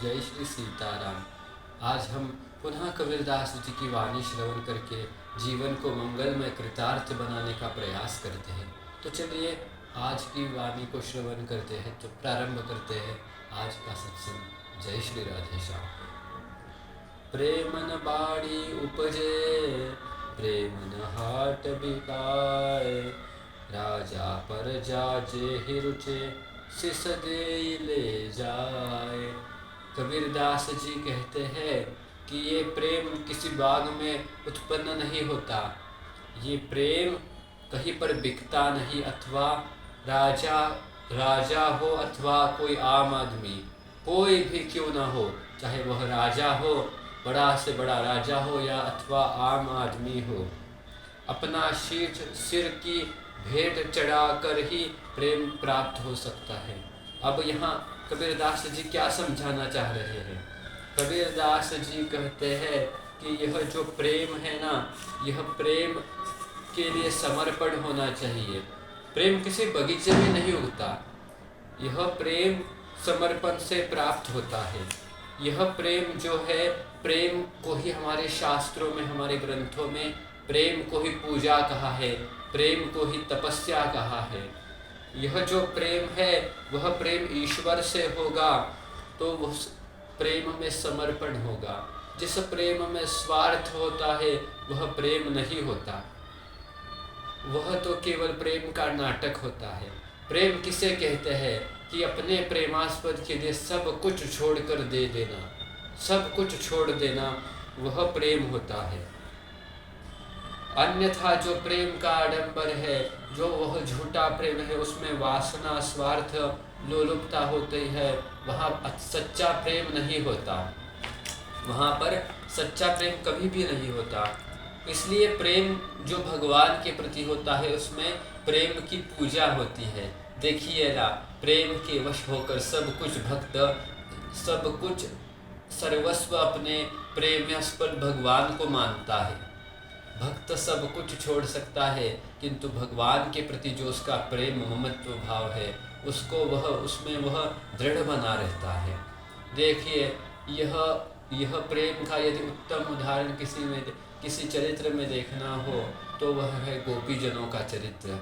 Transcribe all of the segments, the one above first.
जय श्री सीताराम। आज हम पुनः कबीरदास जी की वाणी श्रवण करके जीवन को मंगलमय कृतार्थ बनाने का प्रयास करते हैं। तो चलिए आज की वाणी को श्रवण करते हैं, तो प्रारंभ करते हैं आज का सत्संग। जय श्री राधे श्याम। प्रेमन बाड़ी उपजे प्रेमन हाट बिकाए, राजा पर जाजे ही रुचे सिस दे ले जाए। कबीरदास जी कहते हैं कि ये प्रेम किसी बाग में उत्पन्न नहीं होता, ये प्रेम कहीं पर बिकता नहीं, अथवा राजा हो अथवा कोई आम आदमी, कोई भी क्यों ना हो, चाहे वह राजा हो, बड़ा से बड़ा राजा हो या अथवा आम आदमी हो, अपना सिर की भेंट चढ़ाकर ही प्रेम प्राप्त हो सकता है। अब यहाँ कबीरदास जी क्या समझाना चाह रहे हैं? कबीरदास जी कहते हैं कि यह जो प्रेम है ना, यह प्रेम के लिए समर्पण होना चाहिए। प्रेम किसी बगीचे में नहीं उगता, यह प्रेम समर्पण से प्राप्त होता है। यह प्रेम जो है, प्रेम को ही हमारे शास्त्रों में, हमारे ग्रंथों में प्रेम को ही पूजा कहा है, प्रेम को ही तपस्या कहा है। यह जो प्रेम है वह प्रेम ईश्वर से होगा तो वह प्रेम में समर्पण होगा। जिस प्रेम में स्वार्थ होता है वह प्रेम नहीं होता, वह तो केवल प्रेम का नाटक होता है। प्रेम किसे कहते हैं कि अपने प्रेमास्पद के लिए सब कुछ छोड़कर दे देना, सब कुछ छोड़ देना, वह प्रेम होता है। अन्यथा जो प्रेम का आडंबर है, जो वह झूठा प्रेम है, उसमें वासना, स्वार्थ, लोलुपता होती है, वहाँ सच्चा प्रेम नहीं होता, वहाँ पर सच्चा प्रेम कभी भी नहीं होता। इसलिए प्रेम जो भगवान के प्रति होता है उसमें प्रेम की पूजा होती है। देखिए ना, प्रेम के वश होकर सब कुछ भक्त, सब कुछ सर्वस्व अपने प्रेमास्पद भगवान को मानता है। भक्त सब कुछ छोड़ सकता है, किंतु भगवान के प्रति जो उसका प्रेम ममत्व भाव है, उसको उसमें वह दृढ़ बना रहता है। देखिए, यह प्रेम का यदि उत्तम उदाहरण किसी चरित्र में देखना हो तो वह है गोपीजनों का चरित्र।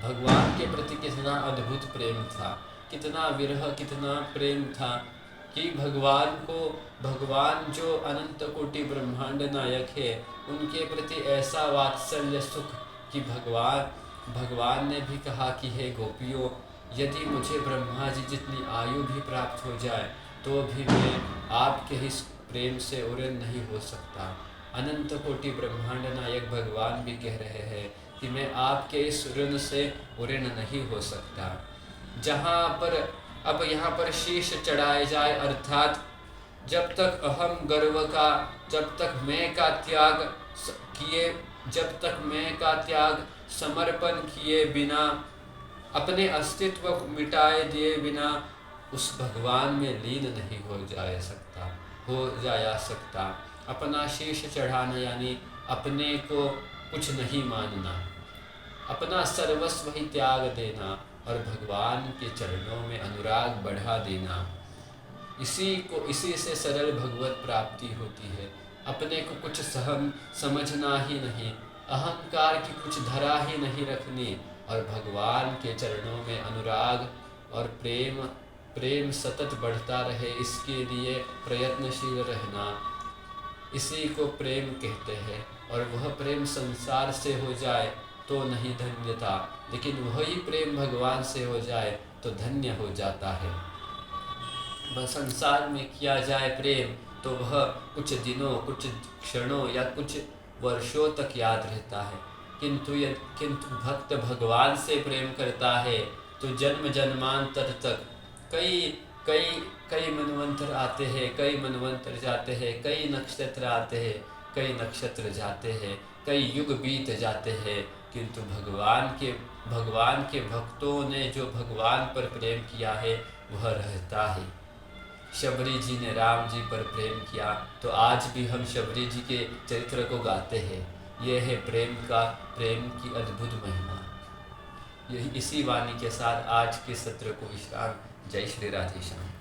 भगवान के प्रति कितना अद्भुत प्रेम था, कितना विरह, कितना प्रेम था कि भगवान जो अनंत कोटि ब्रह्मांड नायक है, उनके प्रति ऐसा वात्सल्य सुख कि भगवान ने भी कहा कि हे गोपियों, यदि मुझे ब्रह्मा जी जितनी आयु भी प्राप्त हो जाए तो भी मैं आपके इस प्रेम से उऋण नहीं हो सकता। अनंत कोटि ब्रह्मांड नायक भगवान भी कह रहे हैं कि मैं आपके इस ऋण से उऋण नहीं हो सकता। जहाँ पर अब यहाँ पर शीश चढ़ाए जाए, अर्थात जब तक अहम गर्व का, जब तक मैं का त्याग किए, जब तक मैं का त्याग समर्पण किए बिना, अपने अस्तित्व को मिटाए दिए बिना उस भगवान में लीन नहीं हो जाया सकता। अपना शीश चढ़ाना यानी अपने को कुछ नहीं मानना, अपना सर्वस्व ही त्याग देना और भगवान के चरणों में अनुराग बढ़ा देना। इसी से सरल भगवत प्राप्ति होती है। अपने को कुछ समझना ही नहीं, अहंकार की कुछ धरा ही नहीं रखनी, और भगवान के चरणों में अनुराग और प्रेम सतत बढ़ता रहे, इसके लिए प्रयत्नशील रहना, इसी को प्रेम कहते हैं। और वह प्रेम संसार से हो जाए तो नहीं धन्यता, लेकिन वही प्रेम भगवान से हो जाए तो धन्य हो जाता है। वह संसार में किया जाए प्रेम तो वह कुछ दिनों, कुछ क्षणों या कुछ वर्षों तक याद रहता है, किंतु भक्त भगवान से प्रेम करता है तो जन्म जन्मांतर तक कई मनवंतर आते हैं, कई मनवंतर जाते हैं, कई नक्षत्र आते हैं, कई नक्षत्र जाते हैं, कई युग बीत जाते हैं, किंतु भगवान के भक्तों ने जो भगवान पर प्रेम किया है वह रहता है। शबरी जी ने राम जी पर प्रेम किया तो आज भी हम शबरी जी के चरित्र को गाते हैं। यह है प्रेम की अद्भुत महिमा। यही इसी वाणी के साथ आज के सत्र को विश्राम। जय श्री राधे श्याम।